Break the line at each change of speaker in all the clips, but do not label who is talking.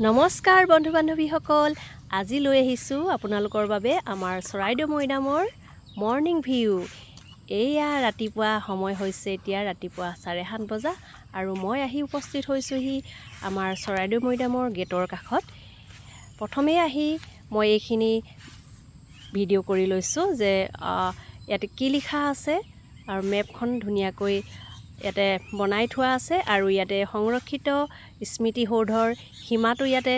নমস্কাৰ বন্ধু বান্ধৱীসকল, আজি লৈ আহিছোঁ আপোনালোকৰ বাবে আমাৰ চৰাইদেউ মৈদামৰ মৰ্ণিং ভিউ। এয়া ৰাতিপুৱা সময় হৈছে, এতিয়া ৰাতিপুৱা 7:30 বজা আৰু মই আহি উপস্থিত হৈছোঁহি আমাৰ চৰাইদেউ মৈদামৰ গেটৰ কাষত। প্ৰথমেই আহি মই এইখিনি ভিডিঅ' কৰি লৈছোঁ যে ইয়াতে কি লিখা আছে আৰু মেপখন ধুনীয়াকৈ ইয়াতে বনাই থোৱা আছে আৰু ইয়াতে সংৰক্ষিত স্মৃতি সৌধৰ সীমাটো ইয়াতে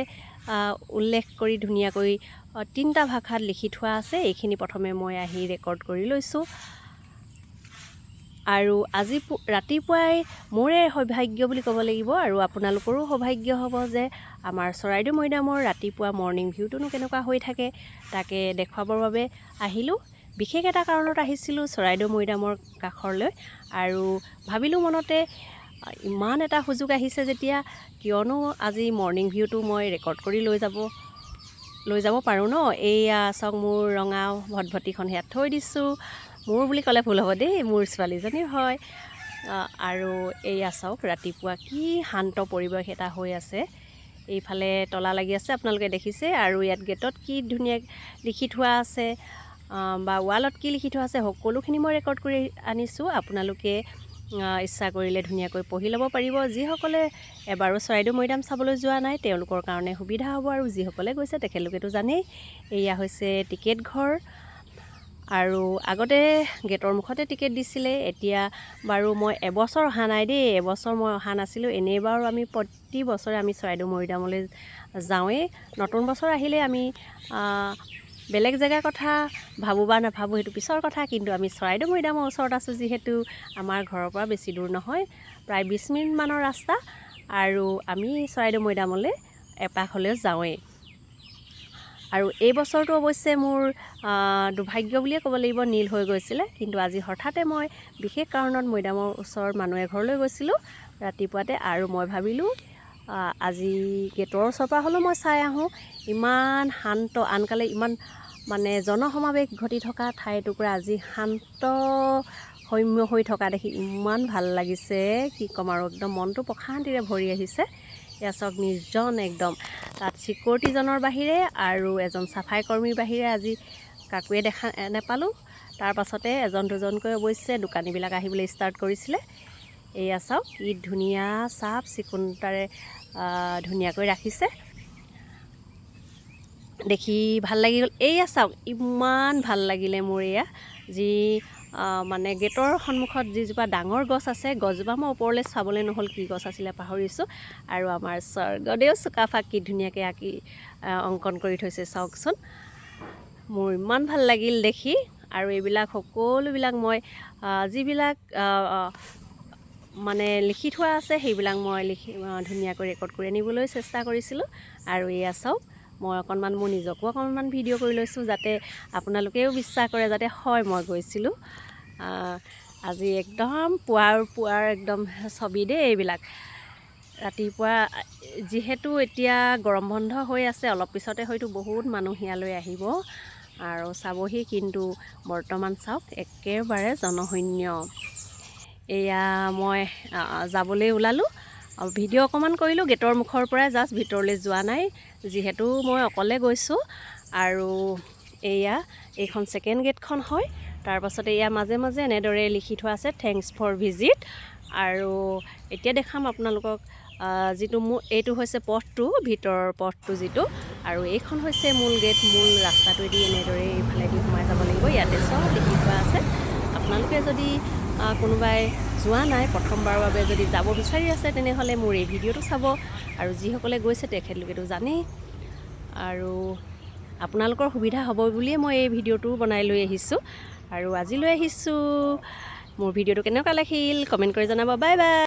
উল্লেখ কৰি ধুনীয়াকৈ 3টা ভাষাত লিখি থোৱা আছে। এইখিনি প্ৰথমে মই আহি ৰেকৰ্ড কৰি লৈছোঁ আৰু আজি ৰাতিপুৱাই মোৰে সৌভাগ্য বুলি ক'ব লাগিব আৰু আপোনালোকৰো সৌভাগ্য হ'ব যে আমাৰ চৰাইদেউ মৈদামৰ ৰাতিপুৱা মৰ্ণিং ভিউটোনো কেনেকুৱা হৈ থাকে তাকে দেখুৱাবৰ বাবে আহিলোঁ। বিশেষ এটা কাৰণত আহিছিলোঁ চৰাইদেউ মৈদামৰ কাষৰলৈ আৰু ভাবিলোঁ মনতে ইমান এটা সুযোগ আহিছে যেতিয়া কিয়নো আজি মৰ্ণিং ভিউটো মই ৰেকৰ্ড কৰি লৈ যাব পাৰোঁ ন। এয়া চাওক, মোৰ ৰঙা ভটভটিখন ইয়াত থৈ দিছোঁ। মোৰ বুলি ক'লে ভুল হ'ব দেই, মোৰ ছোৱালীজনীৰ হয়। আৰু এয়া চাওক, ৰাতিপুৱা কি শান্ত পৰিৱেশ এটা হৈ আছে। এইফালে তলা লাগি আছে, আপোনালোকে দেখিছে, আৰু ইয়াত গেটত কি ধুনীয়া লিখি থোৱা আছে বা ৱালত কি লিখি থোৱা আছে সকলোখিনি মই ৰেকৰ্ড কৰি আনিছোঁ। আপোনালোকে ইচ্ছা কৰিলে ধুনীয়াকৈ পঢ়ি ল'ব পাৰিব। যিসকলে এবাৰো চৰাইদেউ মৈদাম চাবলৈ যোৱা নাই তেওঁলোকৰ কাৰণে সুবিধা হ'ব, আৰু যিসকলে গৈছে তেখেতলোকেতো জানেই। এয়া হৈছে টিকেট ঘৰ, আৰু আগতে গেটৰ মুখতে টিকেট দিছিলে। এতিয়া বাৰু মই এবছৰ অহা নাই দেই, এবছৰ মই অহা নাছিলোঁ। এনেই বাৰু আমি প্ৰতি বছৰে আমি চৰাইদেউ মৈদামলৈ যাওঁৱেই। নতুন বছৰ আহিলে আমি বেলেগ জেগাৰ কথা ভাবোঁ বা নাভাবোঁ সেইটো পিছৰ কথা, কিন্তু আমি চৰাইদেউ মৈদামৰ ওচৰত আছোঁ যিহেতু আমাৰ ঘৰৰ পৰা বেছি দূৰ নহয়, প্ৰায় 20 মিনিটমানৰ ৰাস্তা, আৰু আমি চৰাইদেউ মৈদামলৈ এপাক হ'লেও যাওঁৱেই। আৰু এই বছৰটো অৱশ্যে মোৰ দুৰ্ভাগ্য বুলিয়ে ক'ব লাগিব, নীল হৈ গৈছিলে। কিন্তু আজি হঠাতে মই বিশেষ কাৰণত মৈদামৰ ওচৰৰ মানুহ এঘৰলৈ গৈছিলোঁ ৰাতিপুৱাতে, আৰু মই ভাবিলোঁ আজি গেটৰ ওচৰৰ পৰা হ'লেও মই চাই আহোঁ। ইমান শান্ত, আনকালে ইমান মানে জনসমাৱেশ ঘটি থকা ঠাইটুকুৰা আজি শান্ত সৌম্য হৈ থকা দেখি ইমান ভাল লাগিছে, কি ক'ম আৰু, একদম মনটো প্ৰশান্তিৰে ভৰি আহিছে। এয়া চাওক, নিৰ্জন একদম। তাত ছিকিউৰিটিজনৰ বাহিৰে আৰু এজন চাফাই কৰ্মীৰ বাহিৰে আজি কাকোৱে দেখা নাপালোঁ। তাৰ পাছতে এজন দুজনকৈ অৱশ্যে দোকানীবিলাক আহিবলৈ ষ্টাৰ্ট কৰিছিলে। এয়া চাওক, কি ধুনীয়া চাফ চিকুণতাৰে ধুনীয়াকৈ ৰাখিছে, দেখি ভাল লাগি গ'ল। এয়া চাওক, ইমান ভাল লাগিলে মোৰ এয়া যি মানে গেটৰ সন্মুখত যিজোপা ডাঙৰ গছ আছে, গছজোপা মই ওপৰলৈ চাবলৈ নহ'ল, কি গছ আছিলে পাহৰিছোঁ। আৰু আমাৰ স্বৰ্গদেউ চুকাফা কি ধুনীয়াকৈ অংকন কৰি থৈছে চাওকচোন। মোৰ ইমান ভাল লাগিল দেখি। আৰু এইবিলাক সকলোবিলাক মই যিবিলাক মানে লিখি থোৱা আছে সেইবিলাক মই ধুনীয়াকৈ ৰেকৰ্ড কৰি আনিবলৈ চেষ্টা কৰিছিলোঁ। আৰু এয়া চাওক, মই অকণমান মোৰ নিজকো অকণমান ভিডিঅ' কৰি লৈছোঁ যাতে আপোনালোকেও বিশ্বাস কৰে যাতে হয় মই গৈছিলোঁ। আজি একদম পুৱাৰ একদম ছবি দেই এইবিলাক। ৰাতিপুৱা যিহেতু এতিয়া গৰম বন্ধ হৈ আছে, অলপ পিছতে হয়তো বহুত মানুহ ইয়ালৈ আহিব আৰু চাবহি, কিন্তু বৰ্তমান চাওক একেবাৰে জনশূন্য। এয়া মই যাবলৈ ওলালোঁ, ভিডিঅ' অকণমান কৰিলোঁ গেটৰ মুখৰ পৰাই, জাষ্ট ভিতৰলৈ যোৱা নাই যিহেতু মই অকলে গৈছোঁ। আৰু এয়া এইখন ছেকেণ্ড গেটখন হয়। তাৰপাছতে এয়া মাজে মাজে এনেদৰে লিখি থোৱা আছে থেংকছ ফৰ ভিজিট। আৰু এতিয়া দেখাম আপোনালোকক যিটো এইটো হৈছে পথটো, ভিতৰৰ পথটো যিটো, আৰু এইখন হৈছে মূল গেট। মূল ৰাস্তাটোৱেদি এনেদৰে এইফালেদি সোমাই যাব লাগিব। ইয়াতে চব লিখি থোৱা আছে। আপোনালোকে যদি কোনোবাই যোৱা নাই, প্ৰথমবাৰৰ বাবে যদি যাব বিচাৰি আছে, তেনেহ'লে মোৰ এই ভিডিঅ'টো চাব, আৰু যিসকলে গৈছে তেখেতলোকেতো জানেই। আৰু আপোনালোকৰ সুবিধা হ'ব বুলিয়ে মই এই ভিডিঅ'টো বনাই লৈ আহিছোঁ। আৰু আজি লৈ আহিছোঁ। মোৰ ভিডিঅ'টো কেনেকুৱা লাগিল কমেণ্ট কৰি জনাব। Bye bye.